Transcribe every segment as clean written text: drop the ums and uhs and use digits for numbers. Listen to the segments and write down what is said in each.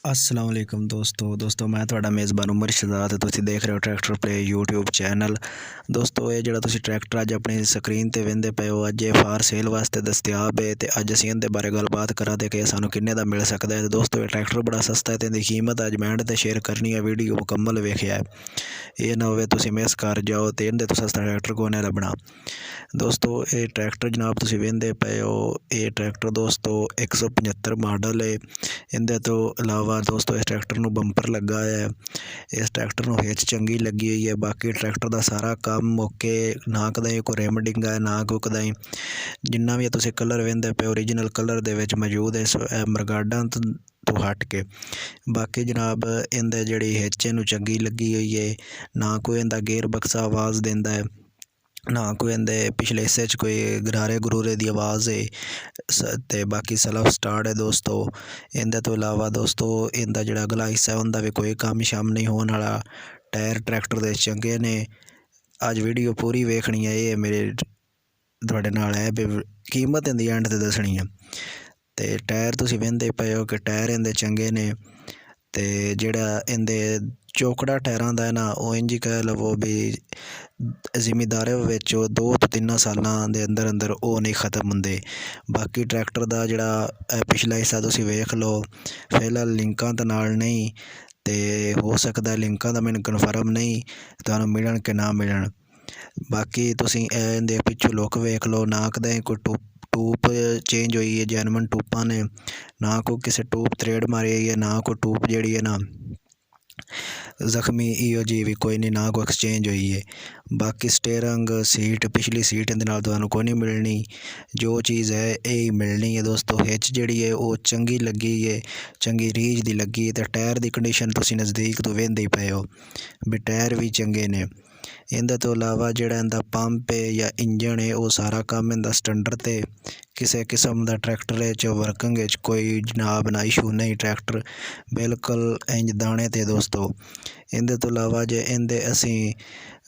अस्सलाम वालेकुम दोस्तों मैं ਤੁਹਾਡਾ ਮੇਜ਼ਬਾਨ ਉਮਰ ਸ਼ਹਜ਼ਾਦ ਤੇ ਤੁਸੀਂ ਦੇਖ ਰਹੇ ਹੋ ਟਰੈਕਟਰ ਪਲੇ YouTube ਚੈਨਲ। ਦੋਸਤੋ ਇਹ ਜਿਹੜਾ ਤੁਸੀਂ ਟਰੈਕਟਰ ਅੱਜ ਆਪਣੀ ਸਕਰੀਨ ਤੇ ਵੇਖਦੇ ਪਏ ਹੋ, ਅੱਜ ਇਹ ਫਾਰ ਸੇਲ ਵਾਸਤੇ ਦਸਤਿਆਬ ਹੈ ਤੇ ਅੱਜ ਅਸੀਂ ਇਹਦੇ ਬਾਰੇ ਗੱਲਬਾਤ ਕਰਾਂਗੇ ਕਿ ਸਾਨੂੰ ਕਿੰਨੇ ਦਾ ਮਿਲ ਸਕਦਾ ਹੈ। ਦੋਸਤੋ ਇਹ ਟਰੈਕਟਰ ਬੜਾ ਸਸਤਾ ਹੈ ਤੇ ਇਹਦੀ ਕੀਮਤ ਅੱਜ ਮੈਂ ਤੇ ਸ਼ੇਅਰ ਕਰਨੀ ਹੈ। ਵੀਡੀਓ ਮੁਕੰਮਲ ਵੇਖਿਆ ਹੈ, ਇਹ ਨਾ ਹੋਵੇ ਤੁਸੀਂ ਮਿਸ ਕਰ ਜਾਓ ਤੇ ਇਹਦੇ ਤੋਂ ਸਸਤਾ ਟਰੈਕਟਰ ਕੋਈ ਨਾ ਲੱਭਣਾ। ਦੋਸਤੋ ਇਹ ਟਰੈਕਟਰ ਜਨਾਬ ਤੁਸੀਂ ਵੇਖਦੇ ਪਏ ਹੋ, ਇਹ ਟਰੈਕਟਰ ਦੋਸਤੋ 175 ਮਾਡਲ ਹੈ। ਇਹਦੇ ਤੋਂ ਇਲਾਵਾ ਦੋਸਤੋ ਇਸ ਟਰੈਕਟਰ ਨੂੰ ਬੰਪਰ ਲੱਗਾ ਹੈ, ਇਸ ਟਰੈਕਟਰ ਨੂੰ ਹਿੱਚ ਚੰਗੀ ਲੱਗੀ ਹੋਈ ਹੈ। ਬਾਕੀ ਟਰੈਕਟਰ ਦਾ ਸਾਰਾ ਕੰਮ ਓਕੇ, ਨਾ ਕਦਾਈ ਕੋਈ ਰਿਮ ਡਿੰਗਾ ਹੈ ਨਾ ਕੋਈ ਕਦਾਈ। ਜਿੰਨਾ ਵੀ ਤੁਸੀਂ ਕਲਰ ਵੇਖਦੇ ਪਏ ਓਰੀਜਨਲ ਕਲਰ ਦੇ ਵਿੱਚ ਮੌਜੂਦ ਹੈ, ਮਰਗਾਡਾਂ ਤੋਂ ਹਟ ਕੇ। ਬਾਕੀ ਜਨਾਬ ਇਹਦੇ ਜਿਹੜੀ ਹਿੱਚ ਇਹਨੂੰ ਚੰਗੀ ਲੱਗੀ ਹੋਈ ਹੈ, ਨਾ ਕੋਈ ਇਹਦਾ ਗੇਅਰ ਬਕਸਾ ਆਵਾਜ਼ ਦਿੰਦਾ ਹੈ, ਨਾ ਕੋਈ ਇਹਦੇ ਪਿਛਲੇ ਹਿੱਸੇ 'ਚ ਕੋਈ ਗਰਾਰੇ ਗਰੂਰੇ ਦੀ ਆਵਾਜ਼ ਹੈ ਤੇ ਬਾਕੀ ਸੈਲਫ ਸਟਾਰਟ ਹੈ ਦੋਸਤੋ। ਇਹਦੇ ਤੋਂ ਇਲਾਵਾ ਦੋਸਤੋ ਇਹਦਾ ਜਿਹੜਾ ਅਗਲਾ ਹਿੱਸਾ ਉਹਦਾ ਵੀ ਕੋਈ ਕੰਮ ਸ਼ਾਮ ਨਹੀਂ ਹੋਣ ਵਾਲਾ। ਟਾਇਰ ਟਰੈਕਟਰ ਦੇ ਚੰਗੇ ਨੇ। ਅੱਜ ਵੀਡੀਓ ਪੂਰੀ ਵੇਖਣੀ ਹੈ, ਇਹ ਮੇਰੇ ਤੁਹਾਡੇ ਨਾਲ ਹੈ ਵੀ ਕੀਮਤ ਇਹਦੀ ਐਂਡ 'ਤੇ ਦੱਸਣੀ ਹੈ। ਤੇ ਟਾਇਰ ਤੁਸੀਂ ਵੇਖਦੇ ਪਏ ਹੋ ਕਿ ਟਾਇਰ ਇਹਦੇ ਚੰਗੇ ਨੇ ਤੇ ਜਿਹੜਾ ਇਹਦੇ ਚੋਕੜਾ ਟਾਇਰਾਂ ਦਾ ਹੈ ਨਾ, ਉਹ ਇੰਝ ਕਹਿ ਲਵੋ ਵੀ ਜ਼ਿਮੀਦਾਰੇ ਵਿੱਚ 2 ਤੋਂ 3 ਸਾਲਾਂ ਦੇ ਅੰਦਰ ਉਹ ਨਹੀਂ ਖ਼ਤਮ ਹੁੰਦੇ। ਬਾਕੀ ਟਰੈਕਟਰ ਦਾ ਜਿਹੜਾ ਪਿਛਲਾ ਹਿੱਸਾ ਤੁਸੀਂ ਵੇਖ ਲਓ, ਫਿਲਹਾਲ ਲਿੰਕਾਂ ਦੇ ਨਾਲ ਨਹੀਂ ਤੇ ਹੋ ਸਕਦਾ ਲਿੰਕਾਂ ਦਾ ਮੈਨੂੰ ਕਨਫਰਮ ਨਹੀਂ ਤੁਹਾਨੂੰ ਮਿਲਣ ਕਿ ਨਾ ਮਿਲਣ। ਬਾਕੀ ਤੁਸੀਂ ਇਹਦੇ ਪਿੱਛੋਂ ਲੁੱਕ ਵੇਖ ਲਓ, ਨਾ ਕਦੇ ਕੋਈ ਟੂਪ ਚੇਂਜ ਹੋਈ ਹੈ, ਜੈਨੂਅਨ ਟੂਪਾਂ ਨੇ, ਨਾ ਕੋਈ ਕਿਸੇ ਟੂਪ ਤਰੇੜ ਮਾਰੀ ਹੋਈ ਹੈ, ਨਾ ਕੋਈ ਟੂਪ ਜਿਹੜੀ ਹੈ ਨਾ ਜ਼ਖਮੀ ਇਹੋ ਜਿਹੀ ਵੀ ਕੋਈ ਨਹੀਂ, ਨਾ ਕੋਈ ਐਕਸਚੇਂਜ ਹੋਈ ਹੈ। ਬਾਕੀ ਸਟੇਅਰਿੰਗ ਸੀਟ, ਪਿਛਲੀ ਸੀਟ ਇਹਦੇ ਨਾਲ ਤੁਹਾਨੂੰ ਕੋਈ ਨਹੀਂ ਮਿਲਣੀ, ਜੋ ਚੀਜ਼ ਹੈ ਇਹ ਹੀ ਮਿਲਣੀ ਹੈ ਦੋਸਤੋ। ਹਿੱਚ ਜਿਹੜੀ ਹੈ ਉਹ ਚੰਗੀ ਲੱਗੀ ਹੈ, ਚੰਗੀ ਰੀਝ ਦੀ ਲੱਗੀ ਹੈ ਤੇ ਟਾਇਰ ਦੀ ਕੰਡੀਸ਼ਨ ਤੁਸੀਂ ਨਜ਼ਦੀਕ ਤੋਂ ਵੇਖਦੇ ਹੀ ਪਏ ਹੋ ਵੀ ਟਾਇਰ ਵੀ ਚੰਗੇ ਨੇ। ਇਹਦੇ ਤੋਂ ਇਲਾਵਾ ਜਿਹੜਾ ਇਹਦਾ ਪੰਪ ਹੈ ਜਾਂ ਇੰਜਣ ਹੈ, ਉਹ ਸਾਰਾ ਕੰਮ ਇਹਦਾ ਸਟੈਂਡਰਡ ਤੇ ਕਿਸੇ ਕਿਸਮ ਦਾ ਟਰੈਕਟਰ 'ਚ ਵਰਕਿੰਗ ਵਿੱਚ ਕੋਈ ਜਨਾਬ ਨਾ ਇਸ਼ੂ ਨਹੀਂ, ਟਰੈਕਟਰ ਬਿਲਕੁਲ ਇੰਜ ਦਾਣੇ 'ਤੇ ਦੋਸਤੋ। ਇਹਦੇ ਤੋਂ ਇਲਾਵਾ ਜੇ ਇਹਦੇ ਅਸੀਂ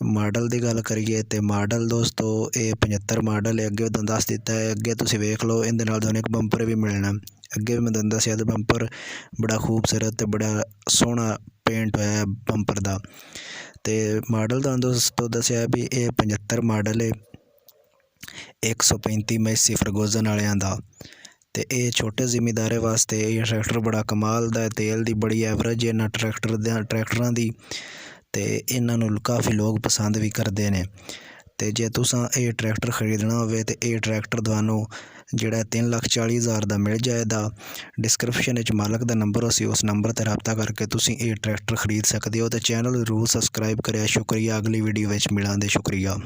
ਮਾਡਲ ਦੀ ਗੱਲ ਕਰੀਏ ਤੇ ਮਾਡਲ ਦੋਸਤੋ ਇਹ 75 ਮਾਡਲ ਹੈ। ਅੱਗੇ ਤੁਹਾਨੂੰ ਦੱਸ ਦਿੱਤਾ ਹੈ, ਅੱਗੇ ਤੁਸੀਂ ਵੇਖ ਲਓ ਇਹਦੇ ਨਾਲ ਤੁਹਾਨੂੰ ਇੱਕ ਬੰਪਰ ਵੀ ਮਿਲਣਾ। ਅੱਗੇ ਵੀ ਮੈਂ ਤੁਹਾਨੂੰ ਦੱਸਿਆ ਤੇ ਬੰਪਰ ਬੜਾ ਖੂਬਸੂਰਤ ਤੇ ਬੜਾ ਸੋਹਣਾ ਪੇਂਟ ਹੋਇਆ ਬੰਪਰ ਦਾ। ਤੇ ਮਾਡਲ ਤੁਹਾਨੂੰ ਦੋਸਤੋ ਦੱਸਿਆ ਵੀ ਇਹ 75 ਮਾਡਲ ਹੈ, 135 ਮੈਸੀ ਫਰਗੂਜ਼ਨ ਵਾਲਿਆਂ ਦਾ। ਤੇ ਇਹ ਛੋਟੇ ਜ਼ਿਮੀਦਾਰੇ ਵਾਸਤੇ ਇਹ ਟਰੈਕਟਰ ਬੜਾ ਕਮਾਲ ਦਾ ਹੈ। ਤੇਲ ਦੀ ਬੜੀ ਐਵਰੇਜ ਇਹਨਾਂ ਟਰੈਕਟਰਾਂ ਦੀ ਤੇ ਇਹਨਾਂ ਨੂੰ ਕਾਫੀ ਲੋਕ ਪਸੰਦ ਵੀ ਕਰਦੇ ਨੇ। ਤੇ ਜੇ ਤੁਸੀਂ ਇਹ ਟਰੈਕਟਰ ਖਰੀਦਣਾ ਹੋਵੇ ਤੇ ਇਹ ਟਰੈਕਟਰ ਤੁਹਾਨੂੰ ਜਿਹੜਾ 3,40,000 ਦਾ ਮਿਲ ਜਾਏਗਾ। ਡਿਸਕ੍ਰਿਪਸ਼ਨ ਵਿੱਚ ਮਾਲਕ ਦਾ ਨੰਬਰ ਅਸੀਂ ਉਸ ਨੰਬਰ 'ਤੇ ਰਾਬਤਾ ਕਰਕੇ ਤੁਸੀਂ ਇਹ ਟਰੈਕਟਰ ਖਰੀਦ ਸਕਦੇ ਹੋ। ਤੇ ਚੈਨਲ ਜ਼ਰੂਰ ਸਬਸਕ੍ਰਾਈਬ ਕਰਿਆ। ਸ਼ੁਕਰੀਆ। ਅਗਲੀ ਵੀਡੀਓ ਵਿੱਚ ਮਿਲਾਂਗੇ। ਸ਼ੁਕਰੀਆ।